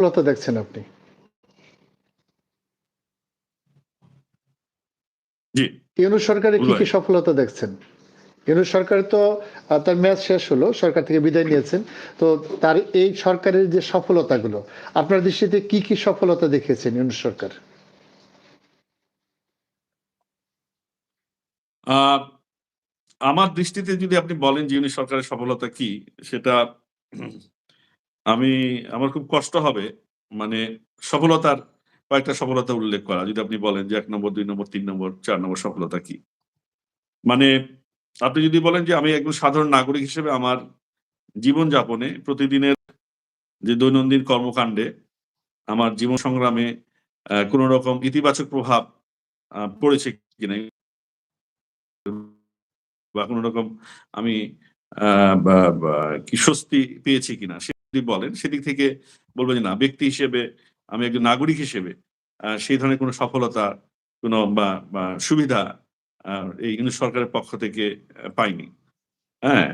সফলতা দেখছেন আপনি? জি। ইউনূস সরকারের কি সফলতা দেখছেন? ইউনূস সরকার তো তার মেয়াদ শেষ হলো, সরকার থেকে বিদায় নিয়েছেন। তো তার এই সরকারের যে সফলতাগুলো, আপনার দৃষ্টিতে কি সফলতা দেখিয়েছেন ইউনূস সরকার? আ আমার দৃষ্টিতে যদি আপনি বলেন যে ইউনূস সরকারের সফলতা কি? সেটা আমার খুব কষ্ট হবে মানে সফলতার কয়েকটা সফলতা উল্লেখ করা। যদি আপনি বলেন যে ১ নম্বর, ২ নম্বর, ৩ নম্বর, ৪ নম্বর সফলতা কি? মানে আপনি যদি বলেন যে আমি একজন সাধারণ নাগরিক হিসেবে আমার জীবনযাপনে প্রতিদিনের যে দৈনন্দিন কর্মকাণ্ডে আমার জীবন সংগ্রামে কোন রকম ইতিবাচক প্রভাব পড়েছে কিনা বা কোন রকম আমি আ বা বা কি স্বস্তি পেয়েছি কিনা সে যদি বলেন সেদিক থেকে বলব যে না ব্যক্তি হিসেবে আমি একজন নাগরিক হিসেবে সেই ধরনের কোন সফলতা কোন বা সুবিধা এই ইউনূস সরকারের পক্ষ থেকে পাইনি। হ্যাঁ?